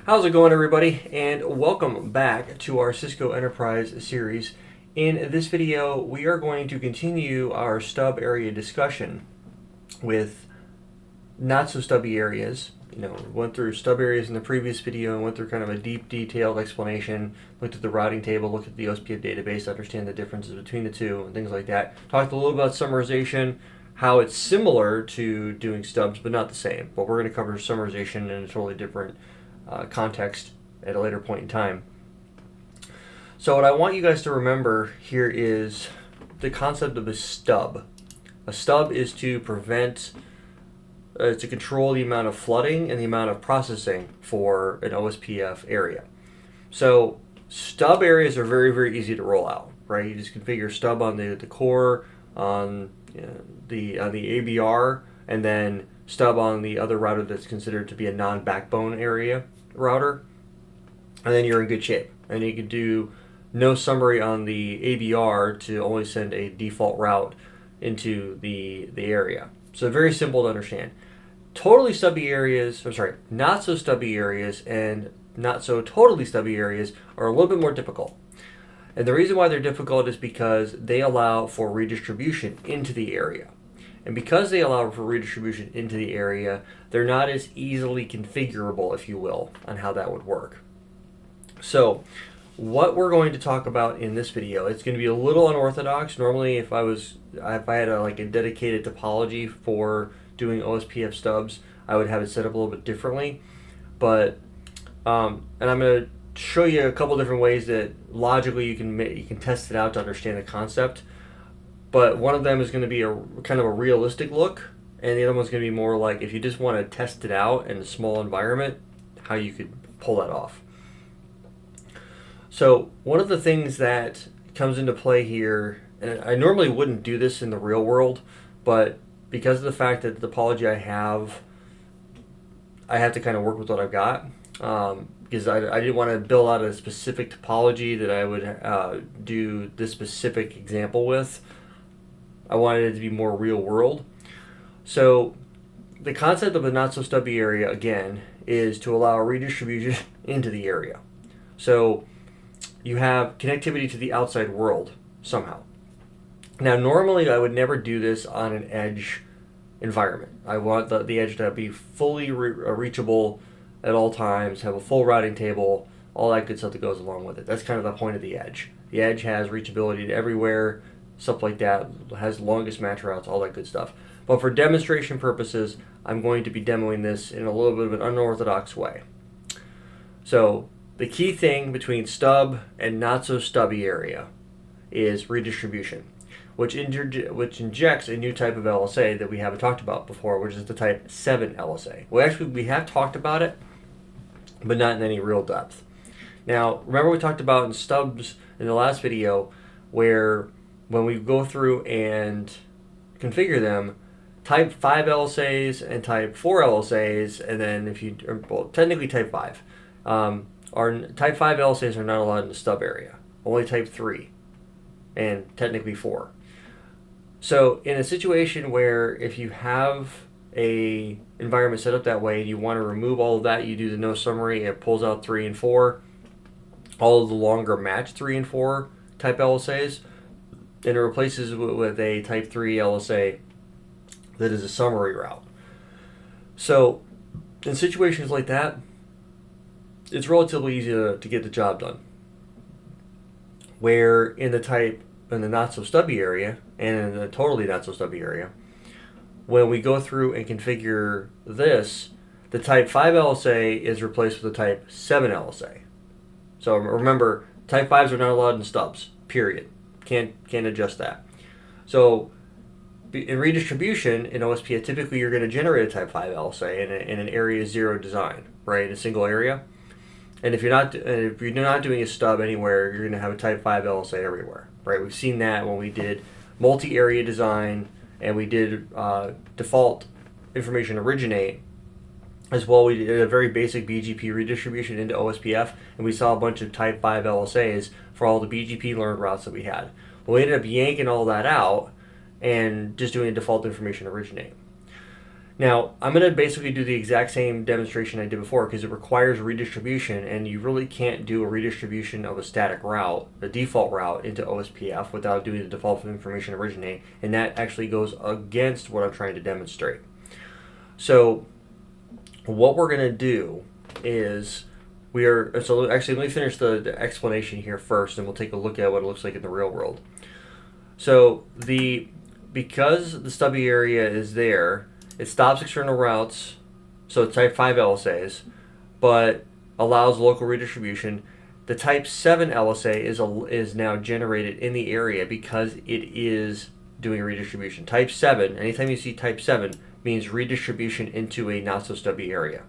How's it going, everybody? And welcome back to our Cisco Enterprise series. In this video, we are going to continue our stub area discussion with not so stubby areas. We went through stub areas in the previous video and went through kind of a deep, detailed explanation, looked at the routing table, looked at the OSPF database to understand the differences between the two and things like that. Talked a little about summarization, how it's similar to doing stubs, but not the same. But we're going to cover summarization in a totally different context at a later point in time. So what I want you guys to remember here is the concept of a stub. A stub is to to control the amount of flooding and the amount of processing for an OSPF area. So stub areas are very, very easy to roll out, right? You just configure stub on the core, on the ABR, and then stub on the other router that's considered to be a non-backbone area router, and then you're in good shape. And you can do no summary on the ABR to only send a default route into the area. So very simple to understand. Totally stubby areas, not so stubby areas and not so totally stubby areas are a little bit more difficult. And the reason why they're difficult is because they allow for redistribution into the area. And because they allow for redistribution into the area, they're not as easily configurable, if you will, on how that would work. So what we're going to talk about in this video, it's going to be a little unorthodox. Normally, if I had a dedicated topology for doing OSPF stubs, I would have it set up a little bit differently. But and I'm going to show you a couple different ways that logically you can test it out to understand the concept. But one of them is going to be a kind of a realistic look, and the other one's going to be more like if you just want to test it out in a small environment, how you could pull that off. So one of the things that comes into play here, and I normally wouldn't do this in the real world, but because of the fact that the topology I have to kind of work with what I've got, because I didn't want to build out a specific topology that I would do this specific example with. I wanted it to be more real world. So the concept of a not so stubby area, again, is to allow redistribution into the area. So you have connectivity to the outside world somehow. Now, normally I would never do this on an edge environment. I want the edge to be fully reachable at all times, have a full routing table, all that good stuff that goes along with it. That's kind of the point of the edge. The edge has reachability to everywhere, stuff like that, has longest match routes, all that good stuff. But for demonstration purposes, I'm going to be demoing this in a little bit of an unorthodox way. So the key thing between stub and not so stubby area is redistribution, which injects a new type of LSA that we haven't talked about before, which is the type 7 LSA. Well, actually, we have talked about it, but not in any real depth. Now, remember we talked about in stubs in the last video where when we go through and configure them, type 5 LSAs and type 4 LSAs, and then technically type 5. Type 5 LSAs are not allowed in the stub area, only type 3 and technically 4. So in a situation where if you have a environment set up that way and you want to remove all of that, you do the no summary, it pulls out 3 and 4, all of the longer match 3 and 4 type LSAs, and it replaces with a type 3 LSA that is a summary route. So in situations like that, it's relatively easy to get the job done. Where in the not so stubby area and in the totally not so stubby area, when we go through and configure this, the type 5 LSA is replaced with the type 7 LSA. So remember, type 5s are not allowed in stubs, period. Can't adjust that. So in redistribution in OSPF, typically you're going to generate a type 5 LSA in an area 0 design, right, in a single area. And if you're not doing a stub anywhere, you're going to have a type 5 LSA everywhere, right? We've seen that when we did multi-area design and we did default information originate. As well, we did a very basic BGP redistribution into OSPF, and we saw a bunch of type 5 LSAs for all the BGP learned routes that we had. Well, we ended up yanking all that out and just doing a default information originate. Now, I'm going to basically do the exact same demonstration I did before because it requires redistribution, and you really can't do a redistribution of a static route, the default route, into OSPF without doing the default information originate, and that actually goes against what I'm trying to demonstrate. So what we're going to do is so actually let me finish the explanation here first, and we'll take a look at what it looks like in the real world. So because the stubby area is there, it stops external routes, so type 5 LSAs, but allows local redistribution. The type 7 LSA is now generated in the area because it is doing redistribution. Type 7, anytime you see type 7, means redistribution into a not so stubby area.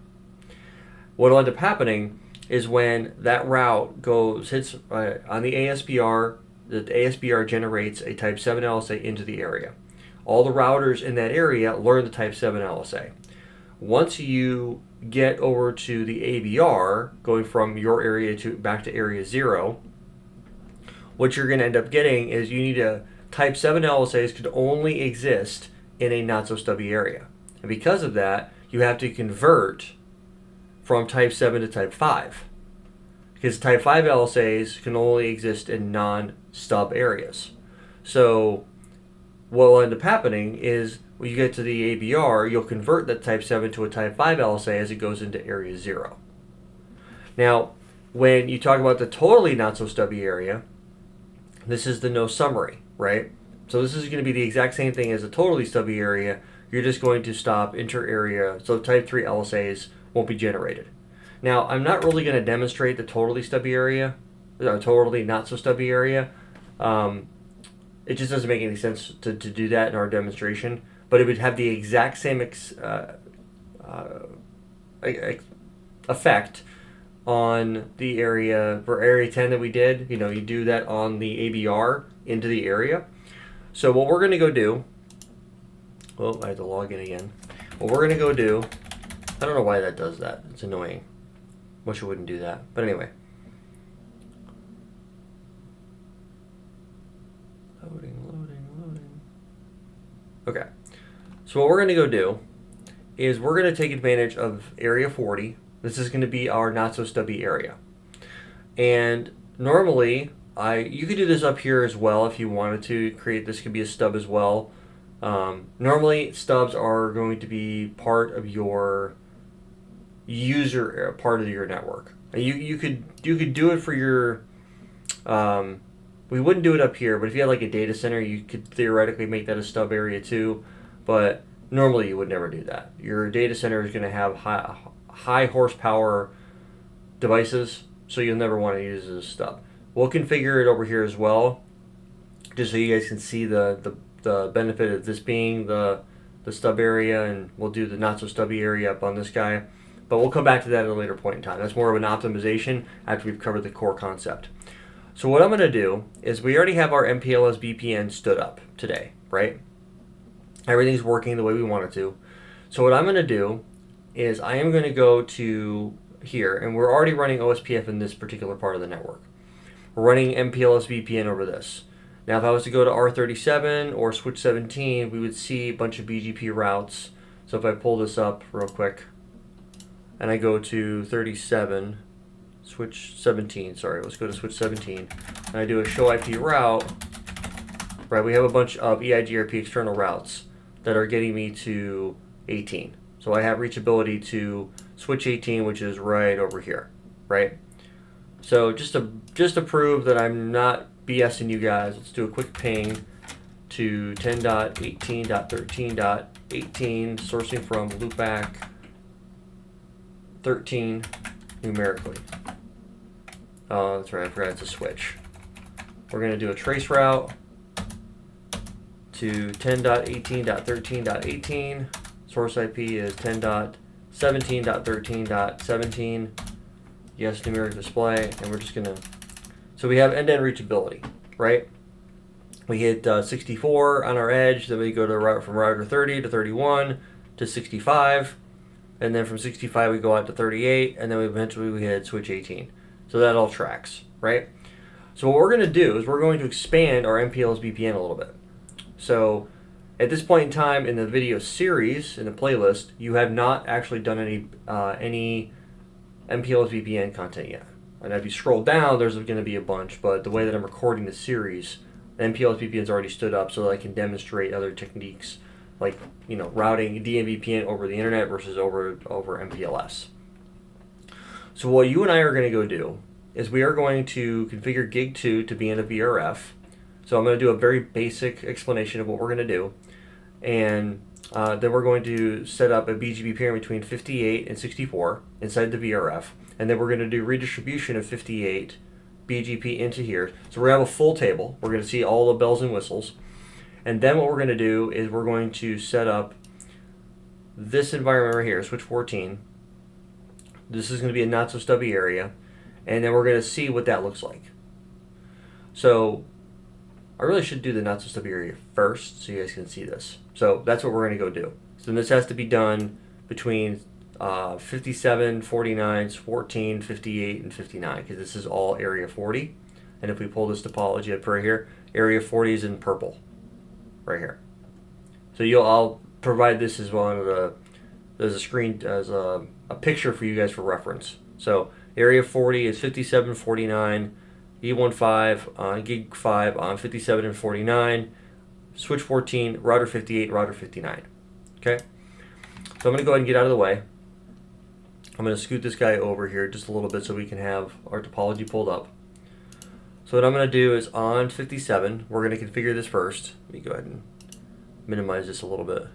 What will end up happening is when that route hits on the ASBR, the ASBR generates a type 7 LSA into the area. All the routers in that area learn the type 7 LSA. Once you get over to the ABR, going from your area back to area 0, what you're going to end up getting is you need a type 7 LSAs could only exist in a not so stubby area. And because of that, you have to convert from type 7 to type 5. Because type 5 LSAs can only exist in non-stub areas. So what will end up happening is when you get to the ABR, you'll convert that type 7 to a type 5 LSA as it goes into area 0. Now, when you talk about the totally not so stubby area, this is the no summary, right? So this is going to be the exact same thing as a totally stubby area. You're just going to stop inter-area, so type 3 LSAs won't be generated. Now, I'm not really going to demonstrate the totally stubby area, totally not so stubby area. It just doesn't make any sense to do that in our demonstration, but it would have the exact same effect on the area for area 10 that we did. You do that on the ABR into the area. So what we're going to go do, I have to log in again. What we're going to go do, I don't know why that does that. It's annoying. Wish it wouldn't do that. But anyway. Loading. Okay. So what we're going to go do is we're going to take advantage of area 40. This is going to be our not so stubby area. And normally, you could do this up here as well if you wanted to create this could be a stub as well. Normally, stubs are going to be part of your user part of your network. You could do it for your. We wouldn't do it up here, but if you had like a data center, you could theoretically make that a stub area too. But normally, you would never do that. Your data center is going to have high horsepower devices, so you'll never want to use it as a stub. We'll configure it over here as well, just so you guys can see the benefit of this being the stub area, and we'll do the not so stubby area up on this guy. But we'll come back to that at a later point in time. That's more of an optimization after we've covered the core concept. So what I'm going to do is we already have our MPLS VPN stood up today, right? Everything's working the way we want it to. So what I'm going to do is I am going to go to here, and we're already running OSPF in this particular part of the network. We're running MPLS VPN over this. Now if I was to go to R37 or switch 17, we would see a bunch of BGP routes. So if I pull this up real quick, and I go to 37, switch 17, sorry, let's go to switch 17, and I do a show IP route, right, we have a bunch of EIGRP external routes that are getting me to 18. So I have reachability to switch 18, which is right over here, right? So just to prove that I'm not BSing you guys, let's do a quick ping to 10.18.13.18, sourcing from loopback 13 numerically. Oh, that's right, I forgot it's a switch. We're going to do a trace route to 10.18.13.18. Source IP is 10.17.13.17. Yes, numeric display, and we're just going to... So we have end-to-end reachability, right? We hit 64 on our edge, then we go to from router 30 to 31 to 65. And then from 65 we go out to 38, and then eventually we hit switch 18. So that all tracks, right? So what we're going to do is we're going to expand our MPLS VPN a little bit. So At this point in time in the video series, in the playlist, you have not actually done any MPLS VPN content yet. And if you scroll down, there's going to be a bunch, but the way that I'm recording the series, the MPLS VPN's already stood up so that I can demonstrate other techniques like, you know, routing DMVPN over the internet versus over MPLS. So what you and I are going to go do is we are going to configure Gig 2 to be in a VRF. So I'm going to do a very basic explanation of what we're going to do. And then we're going to set up a BGP pairing between 58 and 64 inside the VRF. And then we're going to do redistribution of 58 BGP into here. So we're going to have a full table. We're going to see all the bells and whistles. And then what we're going to do is we're going to set up this environment right here, switch 14. This is going to be a not so stubby area. And then we're going to see what that looks like. So I really should do the not so stubby area first so you guys can see this. So that's what we're going to go do. So this has to be done between 57, 49, 14, 58, and 59 because this is all area 40. And if we pull this topology up right here, area 40 is in purple right here. So I'll provide this as well as a picture for you guys for reference. So area 40 is 57, 49, E15 on gig 5 on 57 and 49, switch 14, router 58, router 59. Okay? So I'm going to go ahead and get out of the way. I'm going to scoot this guy over here just a little bit so we can have our topology pulled up. So what I'm going to do is on 57, we're going to configure this first. Let me go ahead and minimize this a little bit.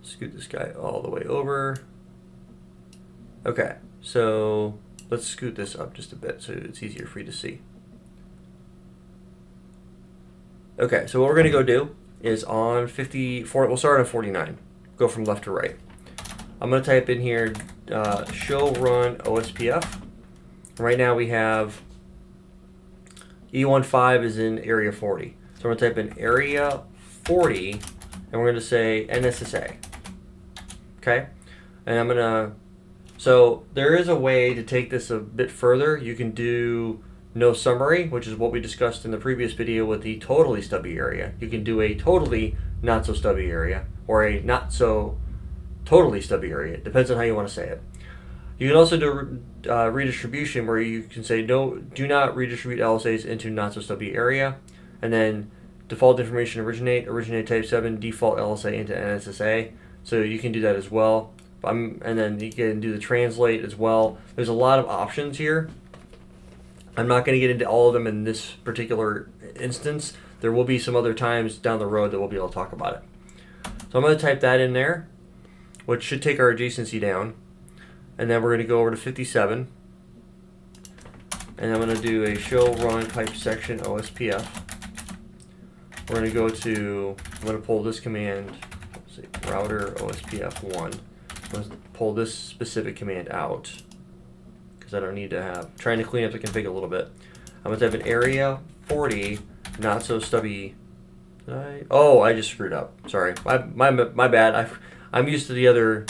Scoot this guy all the way over. Okay, so let's scoot this up just a bit so it's easier for you to see. Okay, so what we're going to go do is on 54, we'll start on 49, go from left to right. I'm going to type in here show run OSPF. Right now we have E15 is in area 40. So we're going to type in area 40 and we're going to say NSSA. Okay, and I'm going to, so there is a way to take this a bit further. You can do no summary, which is what we discussed in the previous video with the totally stubby area. You can do a totally not so stubby area or a not so totally stubby area. It depends on how you want to say it. You can also do redistribution where you can say no, do not redistribute LSAs into not so stubby area, and then default information originate type 7 default LSA into NSSA. So you can do that as well. And then you can do the translate as well. There's a lot of options here. I'm not going to get into all of them in this particular instance. There will be some other times down the road that we'll be able to talk about it. So I'm going to type that in there, which should take our adjacency down. And then we're going to go over to 57. And I'm going to do a show run pipe section OSPF. We're going to go to, I'm going to pull this command, let's see, router OSPF1. I'm going to pull this specific command out because I don't need to have, trying to clean up the config a little bit. I'm going to type in area 40, not so stubby. I just screwed up. Sorry. My bad. I'm used to the other.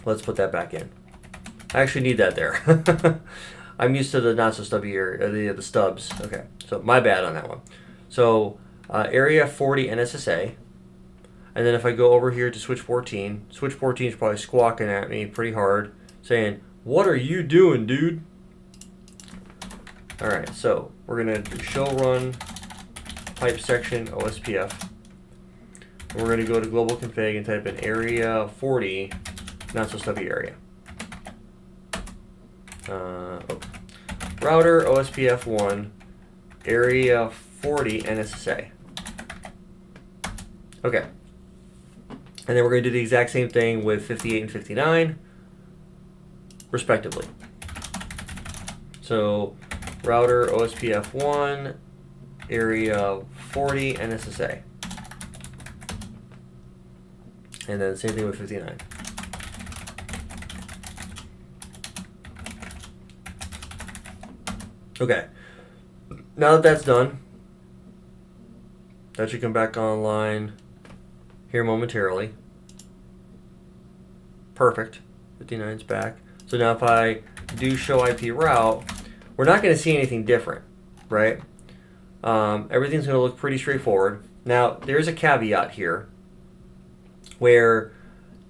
Let's put that back in. I actually need that there. I'm used to the not so stubby area, the stubs. Okay. So my bad on that one. So area 40 NSSA. And then if I go over here to switch 14 is probably squawking at me pretty hard, saying, "What are you doing, dude?" All right, so we're gonna do show run pipe section OSPF. And we're gonna go to global config and type in area 40, not so stubby area. Router OSPF1, area 40 NSSA. Okay. And then we're going to do the exact same thing with 58 and 59, respectively. So router OSPF1, area 40 NSSA. And then same thing with 59. Okay. Now that that's done, that should come back online here momentarily. Perfect. 59's back. So now if I do show IP route, we're not going to see anything different. right? Everything's going to look pretty straightforward. Now, there's a caveat here where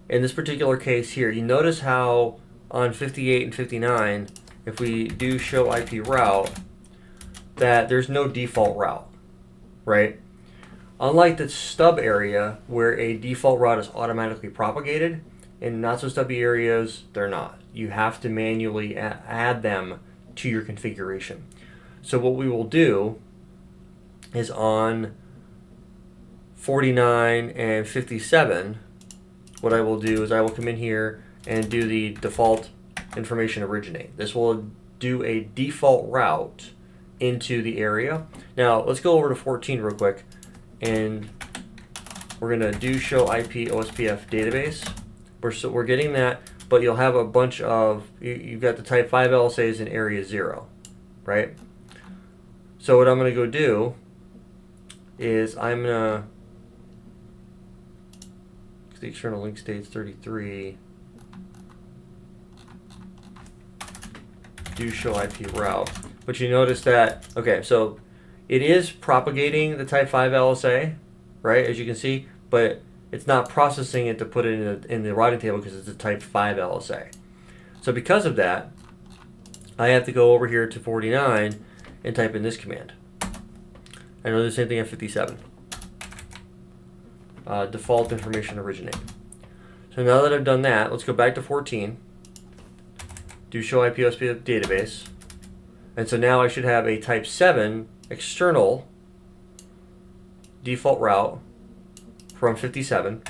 in this particular case here, you notice how on 58 and 59, if we do show IP route, that there's no default route, right? Unlike the stub area where a default route is automatically propagated, in not so stubby areas, they're not. You have to manually add them to your configuration. So what we will do is on 49 and 57, what I will do is I will come in here and do the default information originate. This will do a default route into the area. Now let's go over to 14 real quick, and we're going to do show IP OSPF database. We're getting that, but you'll have a bunch of, you've got the type 5 LSAs in area 0, right? So what I'm going to go do is I'm going to, the external link state's 33, do show IP route. But you notice that, okay, so it is propagating the type 5 LSA, right, as you can see, but it's not processing it to put it in the routing table because it's a type 5 LSA. So because of that, I have to go over here to 49 and type in this command. I know the same thing at 57. Default information originate. So now that I've done that, let's go back to 14. Do show IP OSPF database. And so now I should have a type 7 external default route from 57.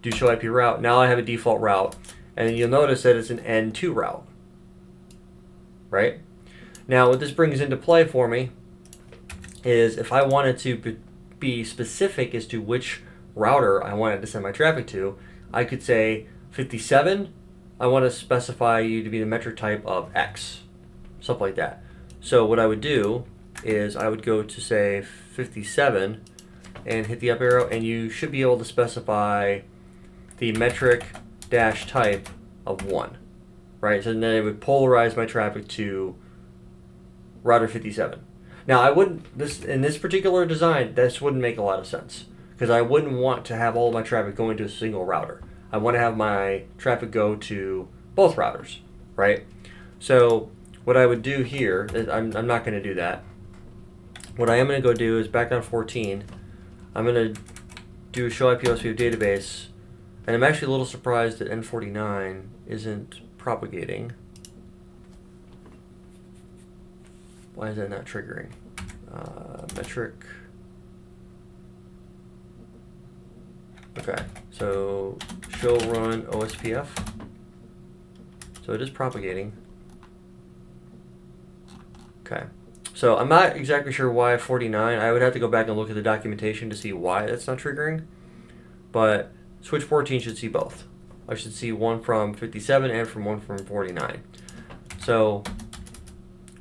Do show IP route. Now I have a default route. And you'll notice that it's an N2 route. Right? Now what this brings into play for me is if I wanted to be specific as to which router I wanted to send my traffic to, I could say 57, I want to specify you to be the metric type of X, something like that. So what I would do is I would go to say 57 and hit the up arrow, and you should be able to specify the metric dash type of 1, right? So then it would polarize my traffic to router 57. Now I wouldn't, in this particular design, this wouldn't make a lot of sense because I wouldn't want to have all of my traffic going to a single router. I want to have my traffic go to both routers, right? So what I would do here is I'm not going to do that. What I am going to go do is back on 14, I'm going to do a show IP OSPF database, and I'm actually a little surprised that N49 isn't propagating. Why is that not triggering? Metric. Okay, so show run OSPF. So it is propagating. Okay, so I'm not exactly sure why 49. I would have to go back and look at the documentation to see why that's not triggering. But switch 14 should see both. I should see one from 57 and one from 49. So,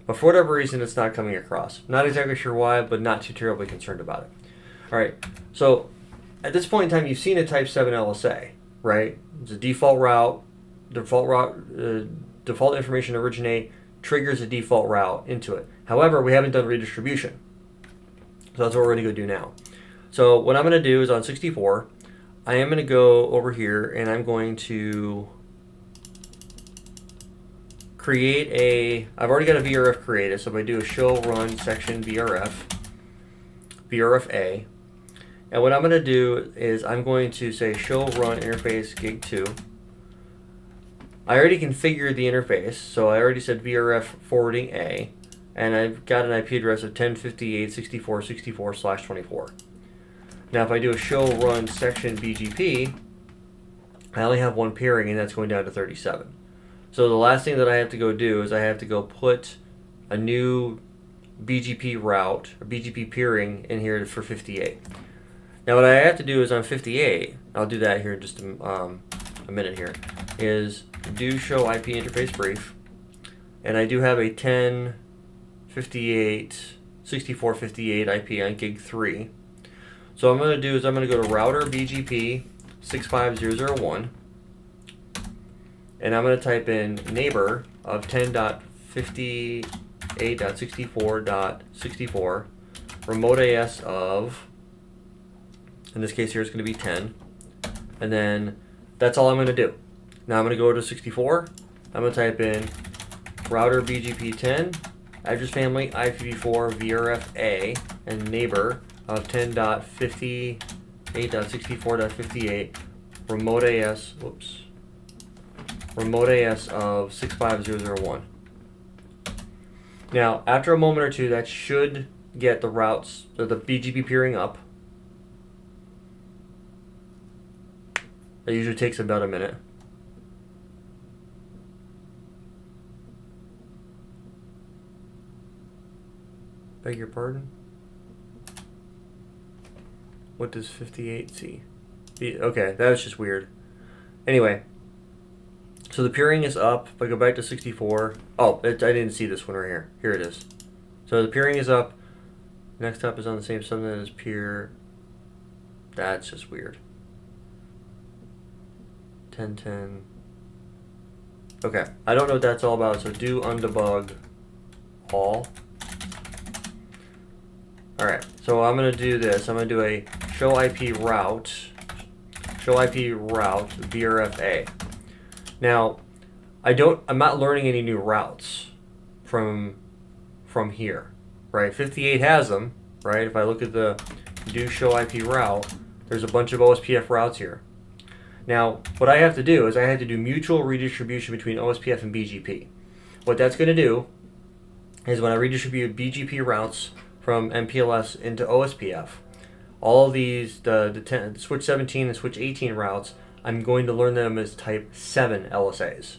but for whatever reason, it's not coming across. Not exactly sure why, but not too terribly concerned about it. All right, so at this point in time, you've seen a Type 7 LSA, right? It's a default route. Default information originate triggers a default route into it. However, we haven't done redistribution. So that's what we're going to go do now. So what I'm going to do is on 64, I am going to go over here and I'm going to create a, I've already got a VRF created, so if I do a show run section VRF A, and what I'm going to do is I'm going to say show run interface gig 2. I already configured the interface, so I already said VRF forwarding A, and I've got an IP address of 10.58.64.64/24. Now if I do a show run section BGP, I only have one peering, and that's going down to 37. So the last thing that I have to go do is I have to go put a new BGP route, or BGP peering in here for 58. Now what I have to do is on 58, I'll do that here in just a minute here, is do show IP interface brief, and I do have a 10.58.64.58 IP on gig 3. So what I'm going to do is I'm going to go to router BGP 65001, and I'm going to type in neighbor of 10.58 58.64.64, remote AS of, in this case here it's going to be 10, and then that's all I'm going to do. Now I'm going to go to 64, I'm going to type in router BGP10, address family IPv4 VRFA, and neighbor of 10.58.64.58, remote AS, remote AS of 65001. Now, after a moment or two, that should get the routes, or the BGP peering up. It usually takes about a minute. Beg your pardon? What does 58 see? Okay, that was just weird. Anyway, so the peering is up. If I go back to 64, I didn't see this one right here. Here it is. So the peering is up. Next up is on the same subnet as peer. That's just weird. 1010. Okay, I don't know what that's all about, so do undebug all. Alright, so I'm going to do this. I'm going to do a show IP route VRFA. Now, I'm not learning any new routes from here, right? 58 has them, right? If I look at the do show IP route, there's a bunch of OSPF routes here. Now, what I have to do is I have to do mutual redistribution between OSPF and BGP. What that's going to do is when I redistribute BGP routes from MPLS into OSPF, all of these, the switch 17 and switch 18 routes, I'm going to learn them as type 7 LSAs.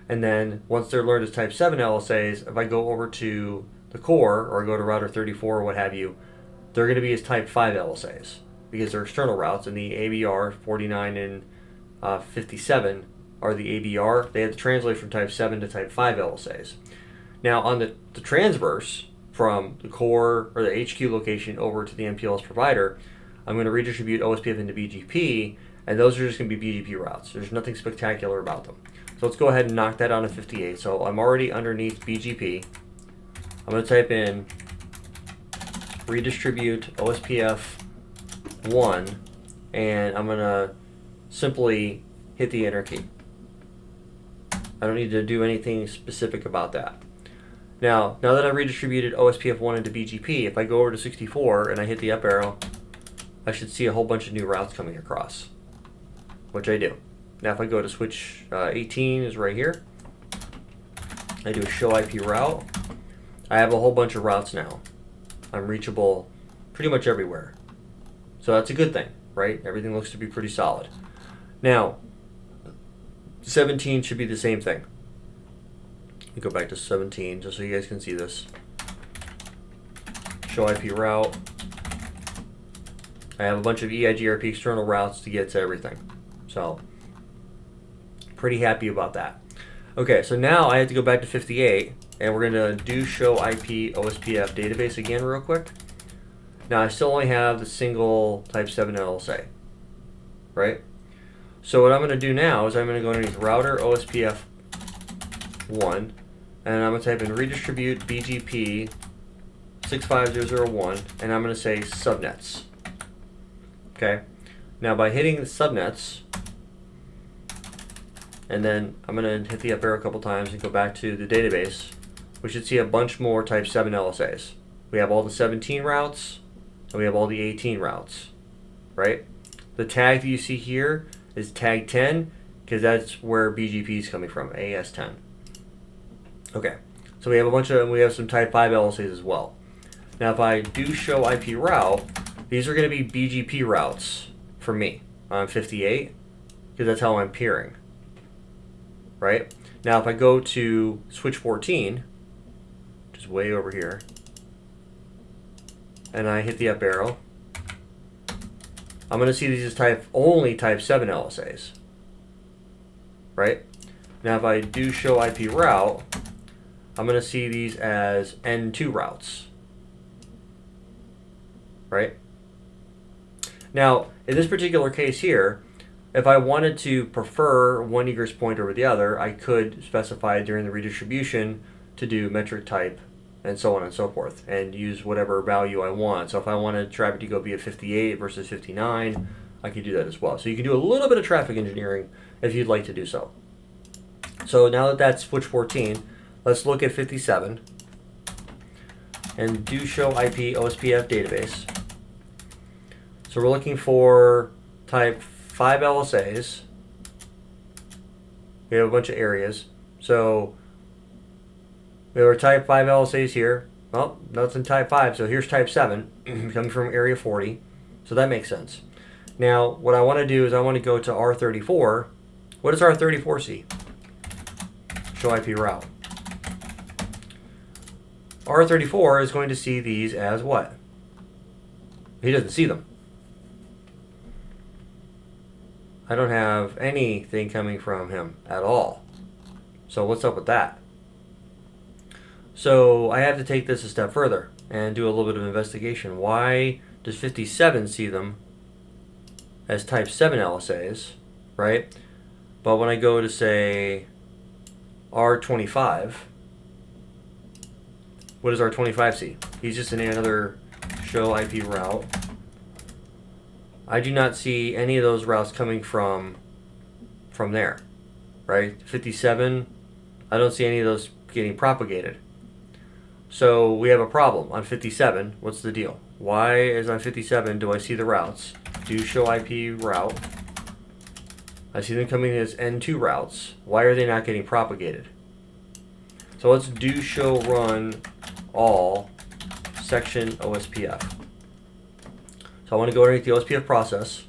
And then once they're learned as type 7 LSAs, if I go over to the core or go to router 34 or what have you, they're going to be as type 5 LSAs because they're external routes, and the ABR 49 and 57 are the ABR. They have to translate from type 7 to type 5 LSAs. Now on the transverse from the core or the HQ location over to the MPLS provider, I'm going to redistribute OSPF into BGP, and those are just going to be BGP routes. There's nothing spectacular about them. So let's go ahead and knock that down to 58. So I'm already underneath BGP. I'm going to type in redistribute OSPF 1, and I'm going to simply hit the enter key. I don't need to do anything specific about that. Now that I've redistributed OSPF 1 into BGP, if I go over to 64 and I hit the up arrow, I should see a whole bunch of new routes coming across, which I do. Now if I go to switch 18 is right here, I do a show IP route, I have a whole bunch of routes now. I'm reachable pretty much everywhere. So that's a good thing, right? Everything looks to be pretty solid. Now, 17 should be the same thing. Let me go back to 17 just so you guys can see this. Show IP route. I have a bunch of EIGRP external routes to get to everything. So, pretty happy about that. Okay, so now I have to go back to 58, and we're going to do show IP OSPF database again real quick. Now, I still only have the single type 7 LSA, right? So what I'm going to do now is I'm going to go underneath router OSPF 1, and I'm going to type in redistribute BGP 65001, and I'm going to say subnets. Okay. Now by hitting the subnets, and then I'm going to hit the up arrow a couple times and go back to the database, we should see a bunch more type 7 LSAs. We have all the 17 routes, and we have all the 18 routes, right? The tag that you see here is tag 10, because that's where BGP is coming from, AS10. Okay, so we have some type 5 LSAs as well. Now if I do show IP route, these are going to be BGP routes for me on 58, because that's how I'm peering, right? Now if I go to switch 14, which is way over here, and I hit the up arrow, I'm going to see these as only type 7 LSAs, right? Now if I do show IP route, I'm going to see these as N2 routes, right? Now, in this particular case here, if I wanted to prefer one egress point over the other, I could specify during the redistribution to do metric type and so on and so forth, and use whatever value I want. So if I wanted traffic to go be at 58 versus 59, I could do that as well. So you can do a little bit of traffic engineering if you'd like to do so. So now that that's switch 14, let's look at 57 and do show IP OSPF database. So we're looking for type 5 LSAs. We have a bunch of areas. So we have our type 5 LSAs here. Well, that's in type 5, so here's type 7 coming from area 40. So that makes sense. Now, what I want to do is I want to go to R34. What does R34 see? Show IP route. R34 is going to see these as what? He doesn't see them. I don't have anything coming from him at all. So what's up with that? So I have to take this a step further and do a little bit of investigation. Why does 57 see them as type 7 LSAs, right? But when I go to say R25, what does R25 see? He's just in another show IP route. I do not see any of those routes coming from there, right? 57, I don't see any of those getting propagated. So we have a problem on 57. What's the deal? Why is on 57 do I see the routes? Do show IP route. I see them coming as N2 routes. Why are they not getting propagated? So let's do show run all section OSPF. So I want to go underneath the OSPF process.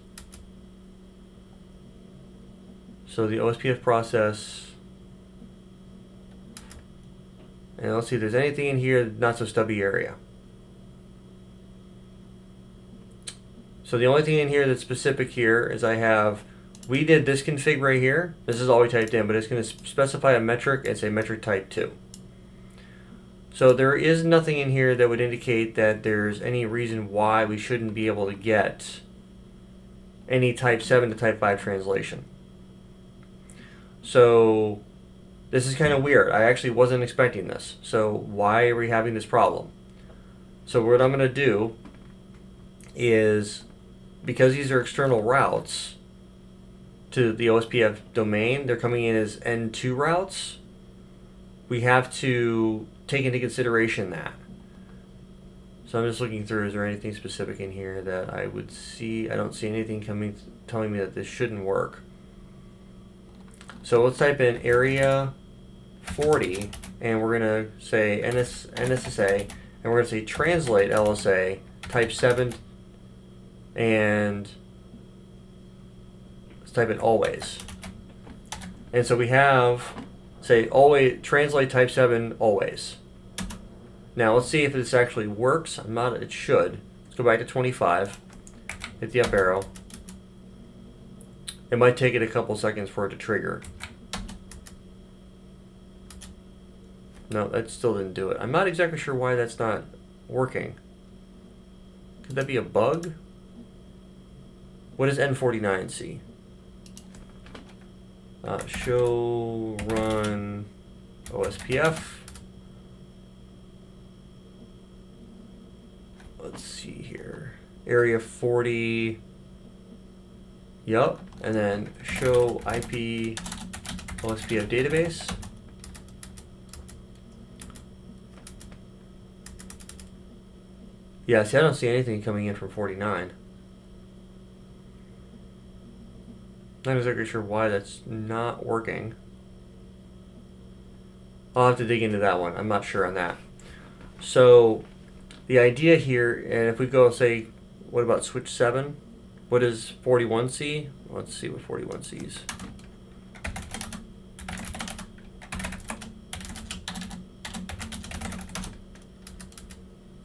So the OSPF process, and let's see if there's anything in here not so stubby area. So the only thing in here that's specific here is we did this config right here. This is all we typed in, but it's going to specify a metric and say metric type 2. So there is nothing in here that would indicate that there's any reason why we shouldn't be able to get any type 7 to type 5 translation. So this is kind of weird. I actually wasn't expecting this. So why are we having this problem? So what I'm going to do is, because these are external routes to the OSPF domain, they're coming in as N2 routes. We have to take into consideration that. So I'm just looking through, is there anything specific in here that I would see? I don't see anything telling me that this shouldn't work. So let's type in area 40, and we're going to say NSSA, and we're going to say translate LSA type 7, and let's type in always. And so we have, say, always translate type 7 always. Now let's see if this actually works. It should. Let's go back to 25. Hit the up arrow. It might take it a couple seconds for it to trigger. No, that still didn't do it. I'm not exactly sure why that's not working. Could that be a bug? What does N49 see? Show run OSPF. Let's see here. Area 40. Yup. And then show IP OSPF database. Yeah, see, I don't see anything coming in from 49. Not exactly sure why that's not working. I'll have to dig into that one. I'm not sure on that. So the idea here, and if we go say, what about switch 7? What does 41 see? Let's see what 41 sees.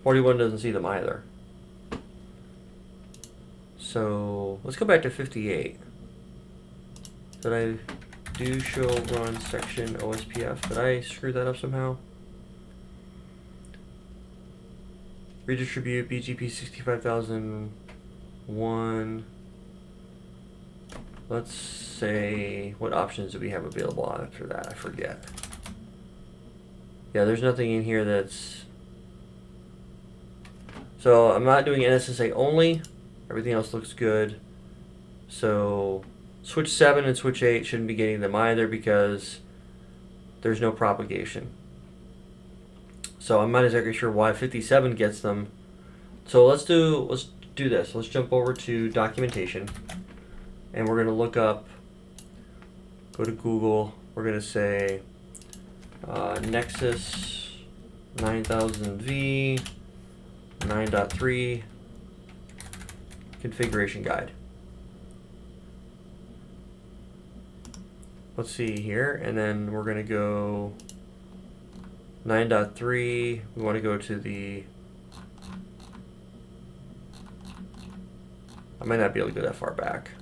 (41) doesn't see them either. So let's go back to 58. Did I do show run section OSPF? Did I screw that up somehow? Redistribute BGP 65001. Let's say, what options do we have available after that? I forget. Yeah, there's nothing in here that's So I'm not doing NSSA only. Everything else looks good. So switch 7 and switch 8 shouldn't be getting them either because there's no propagation. So I'm not exactly sure why 57 gets them. So let's do this. Let's jump over to documentation, and we're gonna look up. Go to Google. We're gonna say Nexus 9000V 9.3 configuration guide. Let's see here, and then we're gonna go 9.3. We want to go to the. I might not be able to go that far back.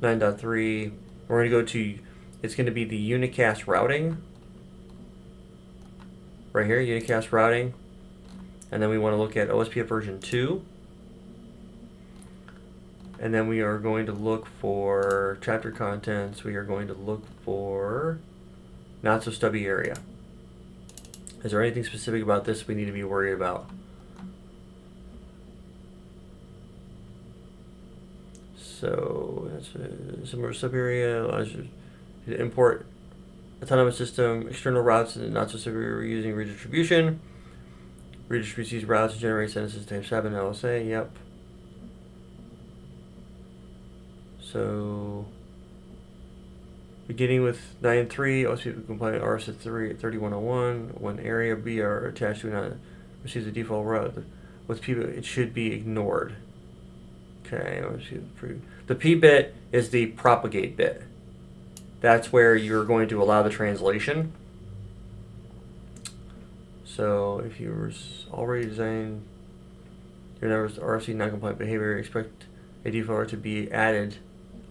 9.3. We're going to go to. It's going to be the unicast routing. Right here, unicast routing. And then we want to look at OSPF version 2. And then we are going to look for chapter contents. We are going to look for not so stubby area. Is there anything specific about this we need to be worried about? So that's a similar sub area. Allows you to import autonomous system external routes and not so severe using redistribution. Redistributes these routes to generate sentences type 7 LSA. Yep. So beginning with 9.3, OSPF compliant RS 3101. When area B are attached to not receives the default route with P bit, it should be ignored. Okay, the P bit is the propagate bit. That's where you're going to allow the translation. So if you were already designed your numbers RFC non-compliant behavior, expect a default to be added.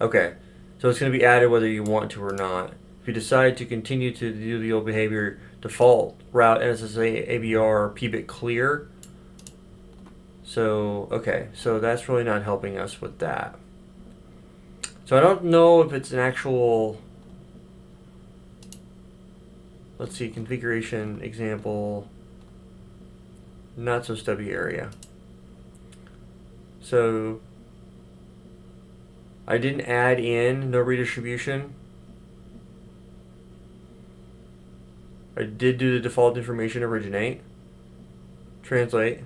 Okay, so it's going to be added whether you want to or not. If you decide to continue to do the old behavior, default route NSSA ABR P bit clear. So, okay, so that's really not helping us with that. So I don't know if it's an actual, let's see, configuration example, not so stubby area. So I didn't add in no redistribution. I did do the default information originate, translate.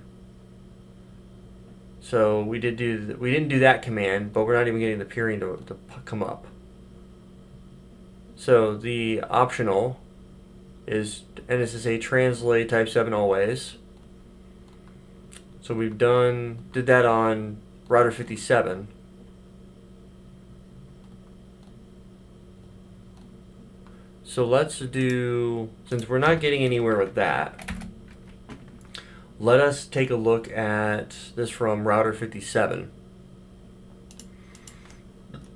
So we didn't do that command, but we're not even getting the peering to come up. So the optional is NSSA translate type 7 always. So we've did that on router 57. So let's do, since we're not getting anywhere with that, let us take a look at this from router 57.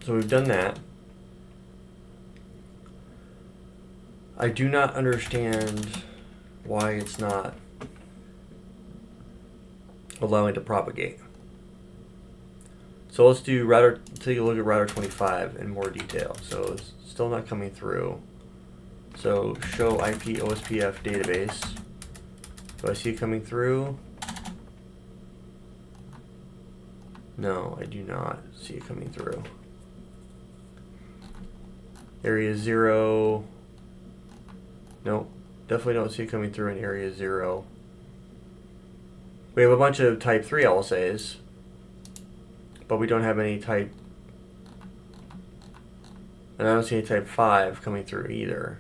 So we've done that. I do not understand why it's not allowing to propagate. So let's do take a look at router 25 in more detail. So it's still not coming through. So show IP OSPF database. Do I see it coming through? No, I do not see it coming through. Area 0. Nope, definitely don't see it coming through in area 0. We have a bunch of type 3 LSAs, but we don't have any type, and I don't see any type 5 coming through either.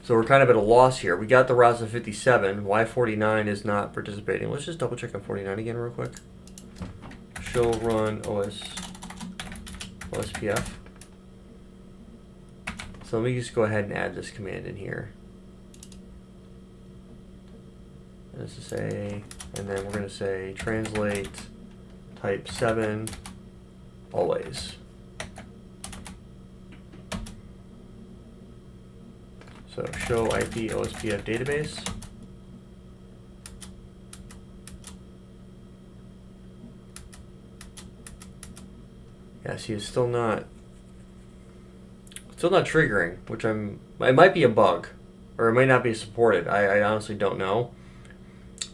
So we're kind of at a loss here. We got the routes of 57. Why 49 is not participating? Let's just double check on 49 again real quick. Show run OSPF. So let me just go ahead and add this command in here. NSSA, and then we're going to say translate type 7 always. So show IP OSPF database. Yeah, see, it's still not triggering, which it might be a bug, or it might not be supported. I honestly don't know.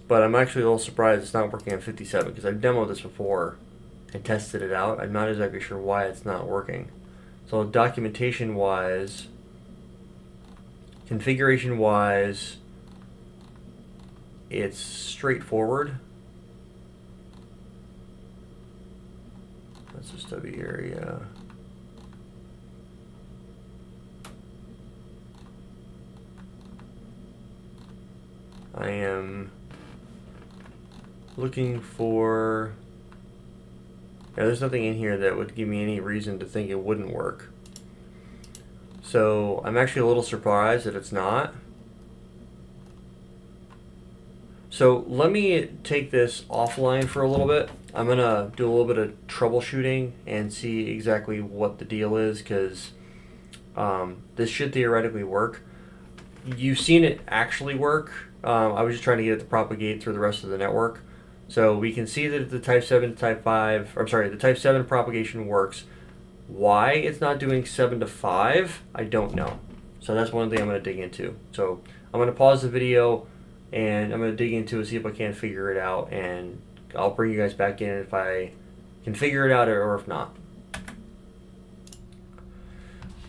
but I'm actually a little surprised it's not working on 57 because I've demoed this before and tested it out. I'm not exactly sure why it's not working. So documentation wise, configuration wise, it's straightforward. That's the stubby area. I am looking for... Yeah, there's nothing in here that would give me any reason to think it wouldn't work. So I'm actually a little surprised that it's not. So let me take this offline for a little bit. I'm gonna do a little bit of troubleshooting and see exactly what the deal is, because this should theoretically work. You've seen it actually work. I was just trying to get it to propagate through the rest of the network. So we can see that the Type 7 to Type 5, I'm sorry, the Type 7 propagation works. Why it's not doing 7 to 5, I don't know. So that's one thing I'm going to dig into. So I'm going to pause the video and I'm going to dig into it, see if I can figure it out, and I'll bring you guys back in if I can figure it out or if not.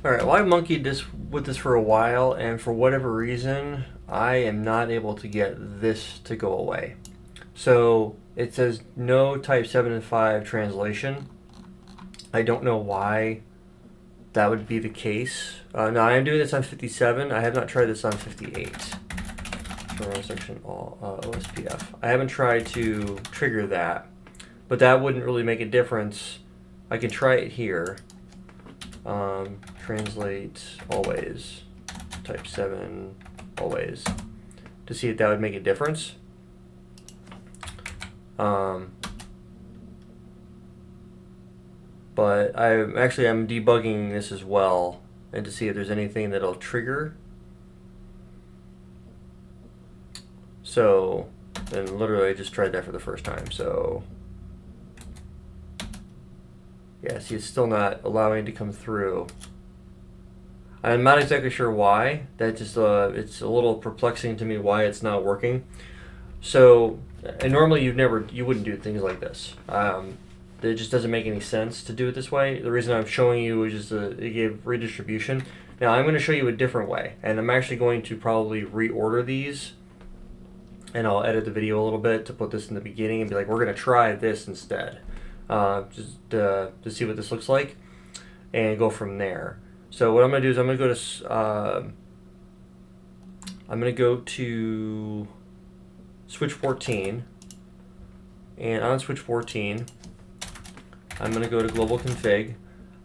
Alright, well, I monkeyed with this for a while, and for whatever reason, I am not able to get this to go away. So it says no Type 7 and 5 translation. I don't know why that would be the case. Now I am doing this on 57. I have not tried this on 58. Section OSPF. I haven't tried to trigger that, but that wouldn't really make a difference. I can try it here. Translate always. Type 7 always. To see if that would make a difference. But I'm debugging this as well, and to see if there's anything that'll trigger. So then literally I just tried that for the first time. So yeah, see, it's still not allowing it to come through. I'm not exactly sure why. That just it's a little perplexing to me why it's not working. So, and normally you wouldn't do things like this. It just doesn't make any sense to do it this way. The reason I'm showing you is just it gave redistribution. Now I'm going to show you a different way, and I'm actually going to probably reorder these, and I'll edit the video a little bit to put this in the beginning and be like, we're going to try this instead, just to see what this looks like, and go from there. So what I'm going to do is I'm going to go to switch 14, and on switch 14 I'm going to go to global config.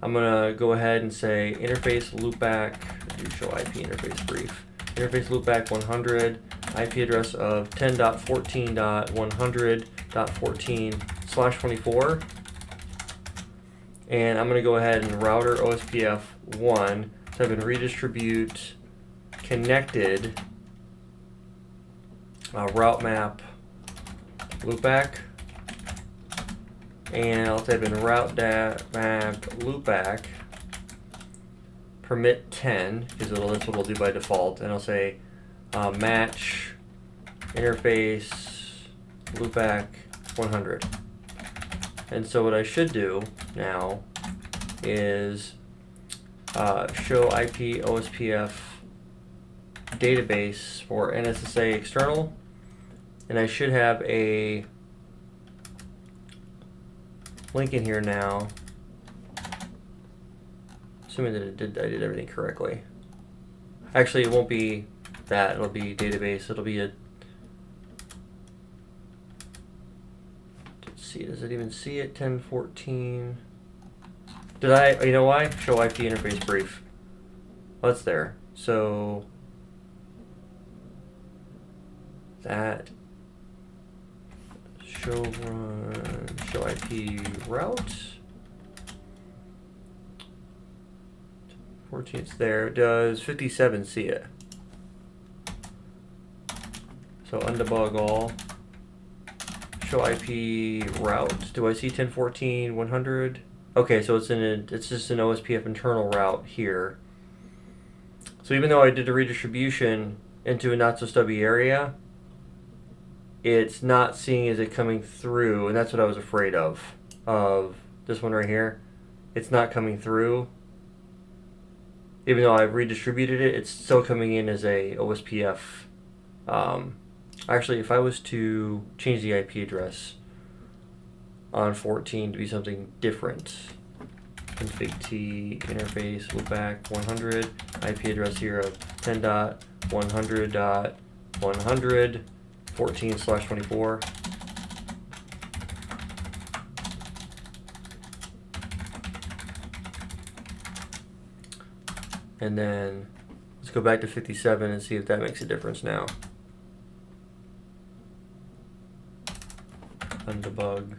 I'm going to go ahead and say interface loopback, do show IP interface brief, interface loopback 100, IP address of 10.14.100.14/24, and I'm going to go ahead and router OSPF 1, type in redistribute connected route map loopback, and I'll type in route map loopback permit 10, because that's what it'll do by default, and I'll say match interface loopback 100. And so what I should do now is show IP OSPF database for NSSA external, and I should have a link in here now, assuming that I did everything correctly. Actually, it won't be that, it'll be database, it'll be a, let's see, does it even see it? 10.14. Did I, you know why? Show IP interface brief. Well, that's there. So that show IP route 14, it's there. Does 57 see it? So undebug all, show IP route. Do I see 10.14.100? Okay, so it's just an OSPF internal route here. So even though I did the redistribution into a not so stubby area, it's not seeing is it coming through, and that's what I was afraid of this one right here. It's not coming through. Even though I've redistributed it, it's still coming in as a OSPF. Actually, if I was to change the IP address on 14 to be something different, config T interface loopback 100, IP address here of 10.100.100 14/24. And then let's go back to 57 and see if that makes a difference now. Undebug.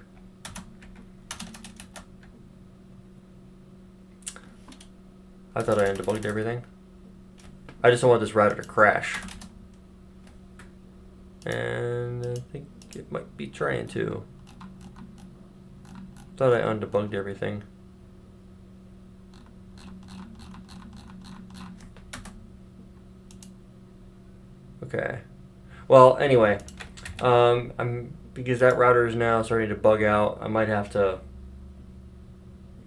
I thought I undebugged everything. I just don't want this router to crash. And I think it might be trying to. Thought I undebugged everything. Okay. Well, anyway, because that router is now starting to bug out, I might have to.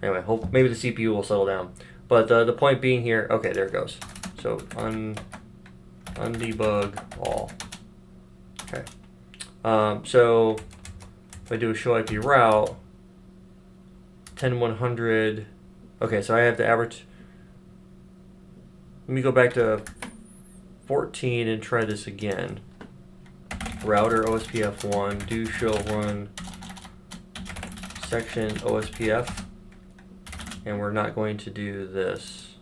Anyway, hope maybe the CPU will settle down. But the point being here, okay, there it goes. So undebug all. Okay. So if I do a show IP route, 10.100. Okay, so I have the average. Let me go back to 14 and try this again. Router OSPF1 do show run section OSPF, and we're not going to do this.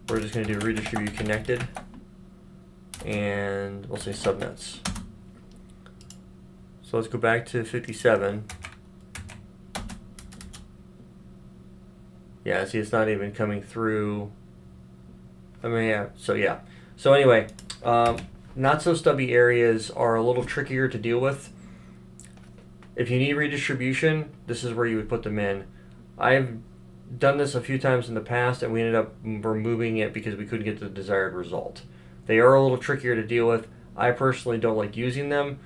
We're just going to do redistribute connected, and we'll say subnets. So let's go back to 57. Yeah, see, it's not even coming through. I mean, yeah, so yeah. So anyway, not so stubby areas are a little trickier to deal with. If you need redistribution, this is where you would put them in. I've done this a few times in the past, and we ended up removing it because we couldn't get the desired result. They are a little trickier to deal with. I personally don't like using them.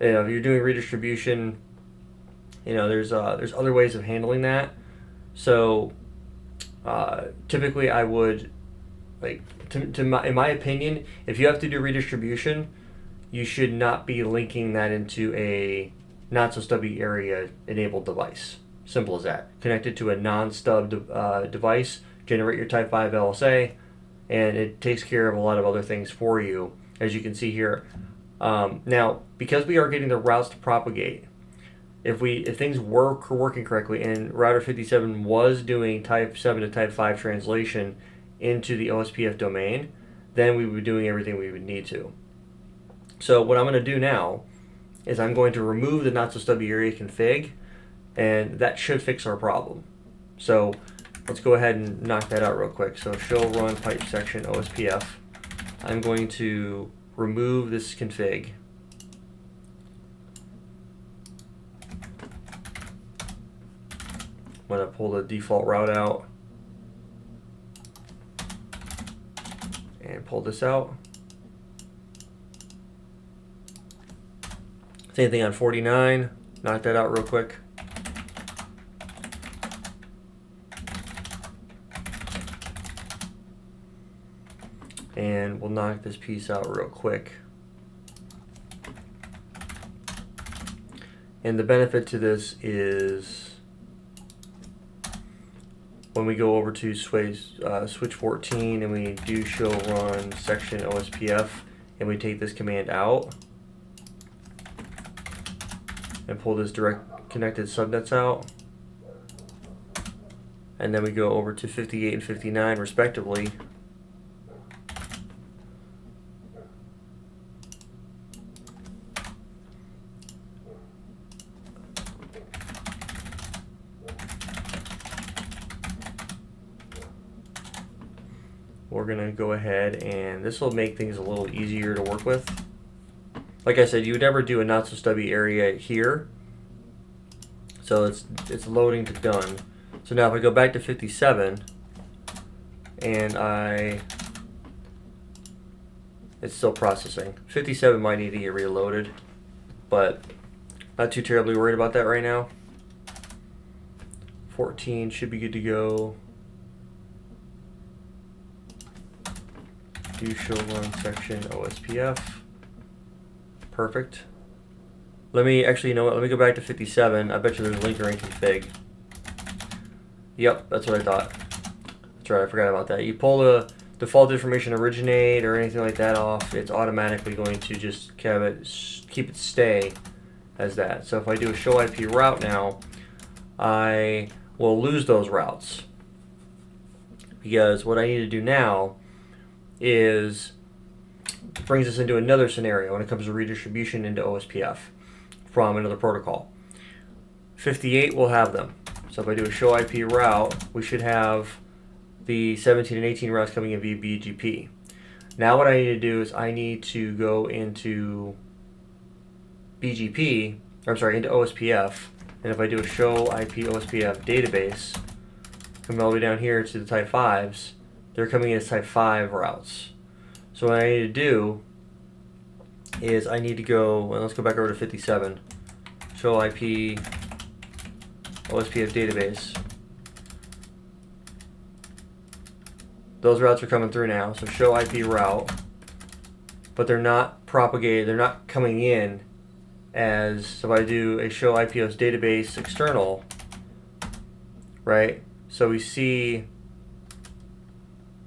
You know, if you're doing redistribution, you know, there's other ways of handling that. So typically I would, like, in my opinion, if you have to do redistribution, you should not be linking that into a not so stubby area enabled device. Simple as that. Connect it to a non-stub device, generate your type 5 LSA, and it takes care of a lot of other things for you, as you can see here. Now, because we are getting the routes to propagate, if things were working correctly and router 57 was doing type 7 to type 5 translation into the OSPF domain, then we would be doing everything we would need to. So what I'm going to do now is I'm going to remove the not so stubby area config, and that should fix our problem. So let's go ahead and knock that out real quick. So show run pipe section OSPF. I'm going to remove this config. I'm going to pull the default route out and pull this out. Same thing on 49. Knock that out real quick. And we'll knock this piece out real quick. And the benefit to this is when we go over to switch 14 and we do show run section OSPF and we take this command out and pull this direct connected subnets out, and then we go over to 58 and 59 respectively, we're going to go ahead, and this will make things a little easier to work with. Like I said, you would never do a not so stubby area here. So it's loading to done. So now if I go back to 57 and I It's still processing. 57 might need to get reloaded, but not too terribly worried about that right now. 14 should be good to go. Do show run section OSPF. Perfect. Let me actually, you know what? Let me go back to 57. I bet you there's a linker config. Yep, that's what I thought. That's right, I forgot about that. You pull the default information originate or anything like that off, it's automatically going to just keep it stay as that. So if I do a show IP route now, I will lose those routes, because what I need to do now is brings us into another scenario when it comes to redistribution into OSPF from another protocol. 58 will have them. So if I do a show IP route, we should have the 17 and 18 routes coming in via BGP. Now what I need to do is I need to go into BGP, or I'm sorry, into OSPF, and if I do a show IP OSPF database, come all the way down here to the type 5s, they're coming in as type 5 routes. So what I need to do is I need to go, well, let's go back over to 57, show IP OSPF database. Those routes are coming through now, so show IP route, but they're not propagated, they're not coming in as, so if I do a show IPOS database external, right? So we see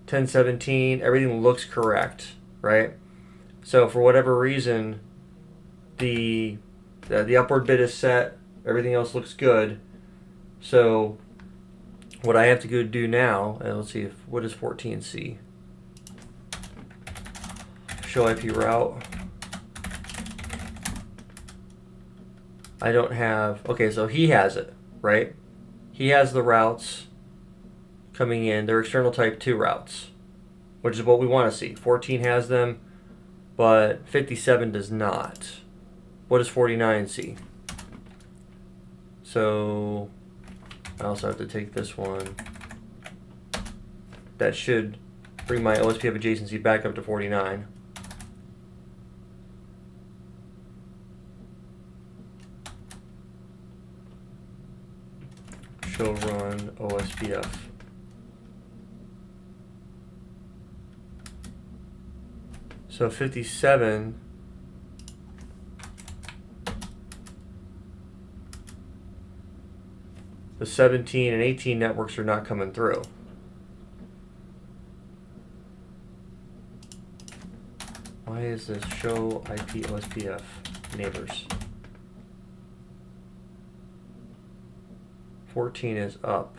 1017, everything looks correct, right? So for whatever reason, the upward bit is set, everything else looks good. So what I have to go do now, and let's see, what is 14C? Show IP route. I don't have, okay, so he has it, right? He has the routes coming in. They're external type 2 routes, which is what we want to see. 14 has them, but 57 does not. What does 49 see? So I also have to take this one. That should bring my OSPF adjacency back up to 49. Show run OSPF. So 57, the 17 and 18 networks are not coming through. Why is this show IP OSPF neighbors? 14 is up.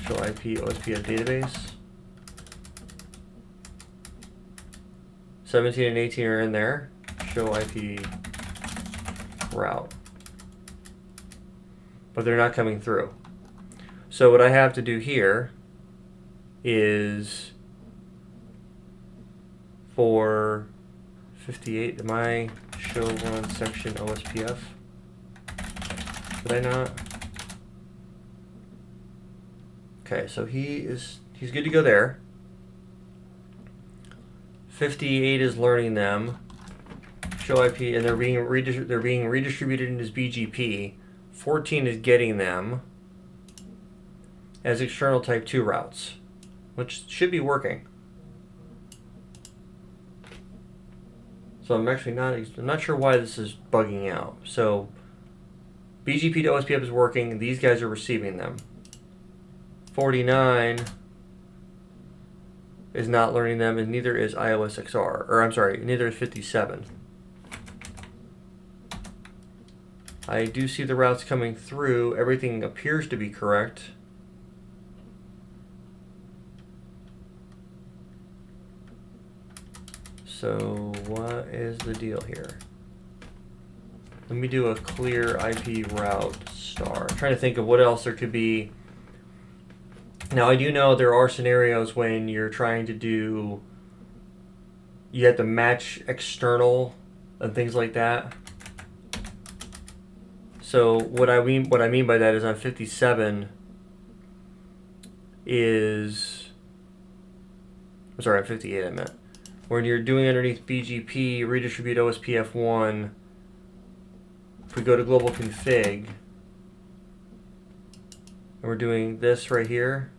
Show IP OSPF database. 17 and 18 are in there. Show IP route. But they're not coming through. So what I have to do here is for 58, am I show run section OSPF? Did I not? Okay, so he's good to go there. 58 is learning them. Show IP, and they're being redistributed into his BGP. 14 is getting them as external type 2 routes, which should be working. So I'm not sure why this is bugging out. So BGP to OSPF is working. These guys are receiving them. 49 is not learning them, and neither is IOSXR. Or I'm sorry, neither is 57. I do see the routes coming through. Everything appears to be correct. So what is the deal here? Let me do a clear IP route star. I'm trying to think of what else there could be. Now I do know there are scenarios when you're trying to do, you have to match external and things like that. So what I mean by that is on 57 is, I'm sorry, 58 I meant. When you're doing underneath BGP, redistribute OSPF 1, if we go to global config, and we're doing this right here,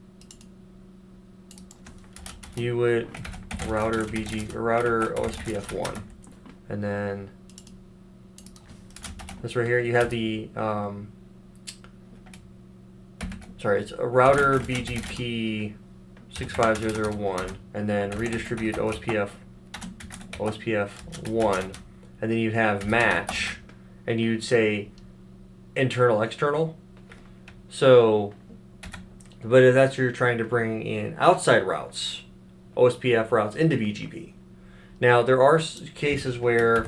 you would router OSPF 1, and then this right here, you have the it's a router BGP 65001, and then redistribute OSPF 1, and then you'd have match, and you'd say internal external. So, but if that's you're trying to bring in outside routes, OSPF routes into BGP. Now there are cases where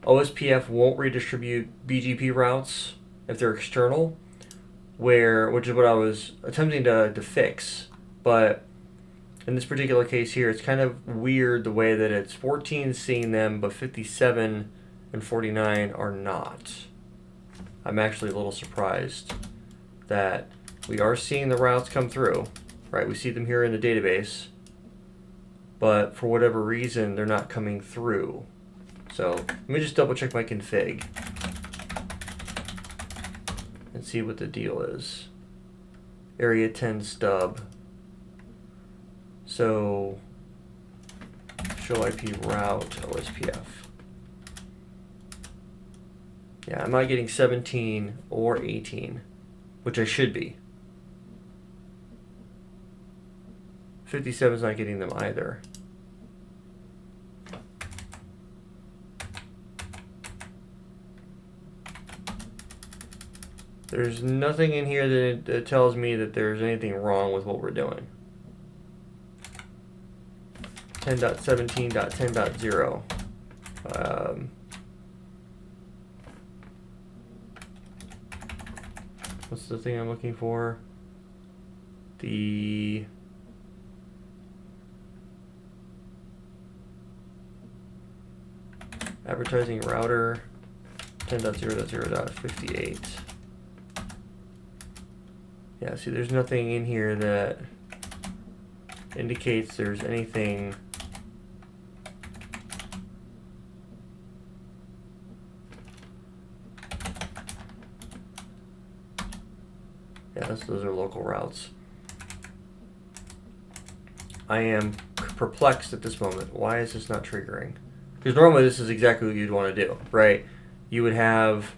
OSPF won't redistribute BGP routes if they're external, which is what I was attempting to fix. But in this particular case here, it's kind of weird the way that it's 14 seeing them, but 57 and 49 are not. I'm actually a little surprised that we are seeing the routes come through, right? We see them here in the database, but for whatever reason, they're not coming through. So let me just double check my config and see what the deal is. Area 10 stub. So show IP route OSPF. Yeah, I'm not getting 17 or 18, which I should be. 57 is not getting them either. There's nothing in here that tells me that there's anything wrong with what we're doing. 10.17.10.0. What's the thing I'm looking for? The advertising router 10.0.0.58. Yeah, see, there's nothing in here that indicates there's anything those are local routes. I am perplexed at this moment. Why is this not triggering? Because normally this is exactly what you'd want to do, right? You would have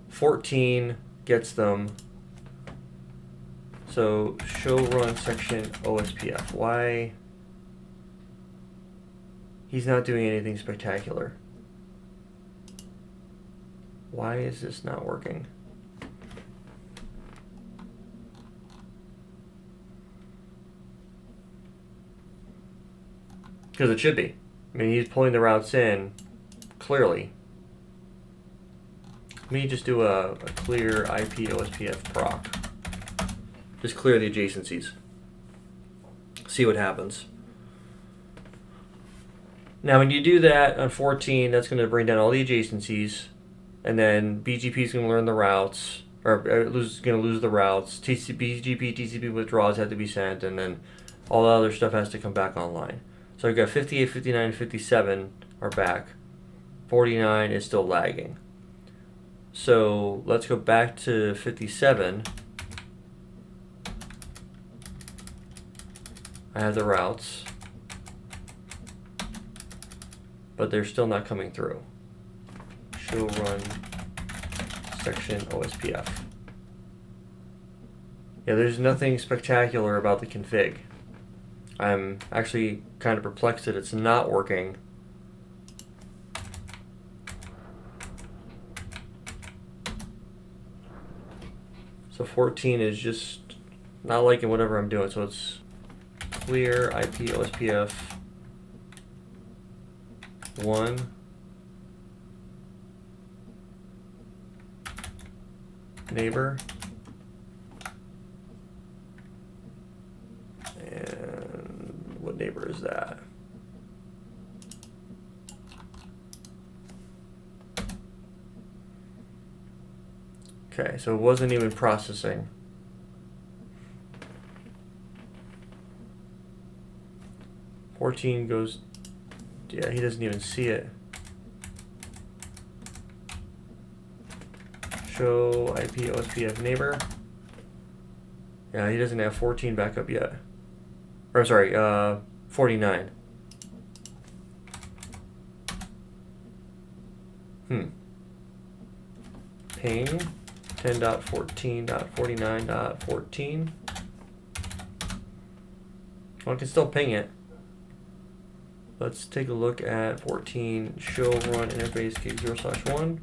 14 gets them. So show run section OSPF. Why? He's not doing anything spectacular. Why is this not working? Because it should be. I mean, he's pulling the routes in clearly. Let me just do a clear IP OSPF proc. Just clear the adjacencies. See what happens. Now, when you do that on 14, that's going to bring down all the adjacencies, and then BGP is going to learn the routes, or going to lose the routes. BGP, TCP withdrawals have to be sent, and then all the other stuff has to come back online. So we've got 58, 59, and 57 are back. 49 is still lagging. So let's go back to 57. I have the routes, but they're still not coming through. Show run section OSPF. Yeah, there's nothing spectacular about the config. I'm actually kind of perplexed that it's not working. So 14 is just not liking whatever I'm doing, so it's clear IP OSPF 1. Neighbor. And what neighbor is that? Okay, so it wasn't even processing. 14 goes, yeah, he doesn't even see it. Show IP OSPF neighbor. Yeah, he doesn't have 14 back up yet. Or sorry, 49. Ping 10.14.49.14. Well, I can still ping it. Let's take a look at 14. Show run interface gig 0/1.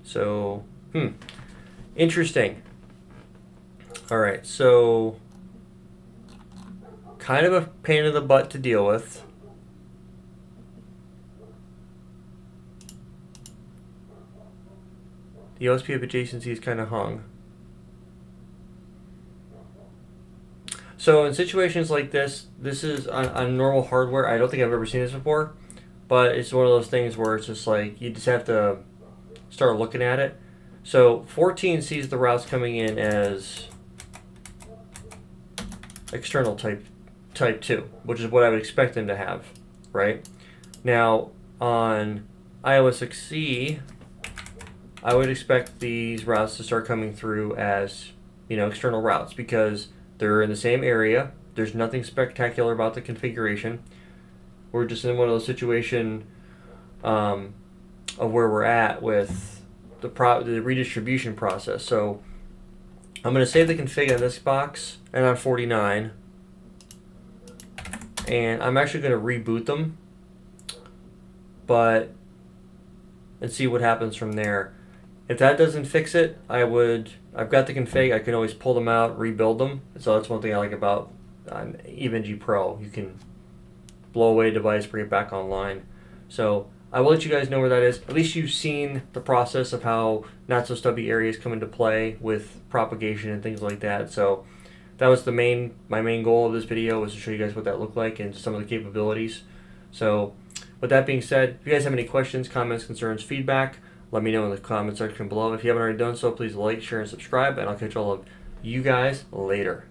So, interesting. All right, so kind of a pain in the butt to deal with. The OSPF adjacency is kind of hung. So in situations like this is on normal hardware. I don't think I've ever seen this before, but it's one of those things where it's just like you just have to start looking at it. So 14 sees the routes coming in as external type 2, which is what I would expect them to have, right? Now on iOS XE, I would expect these routes to start coming through as, external routes because they're in the same area. There's nothing spectacular about the configuration. We're just in one of those situations of where we're at with the redistribution process. So I'm going to save the config on this box and on 49, and I'm actually going to reboot them, and see what happens from there. If that doesn't fix it, I've got the config. I can always pull them out, rebuild them. So that's one thing I like about EvenG Pro. You can blow away a device, bring it back online. So I will let you guys know where that is. At least you've seen the process of how not so stubby areas come into play with propagation and things like that. So that was my main goal of this video, was to show you guys what that looked like and some of the capabilities. So with that being said, if you guys have any questions, comments, concerns, feedback, let me know in the comment section below. If you haven't already done so, please like, share, and subscribe, and I'll catch all of you guys later.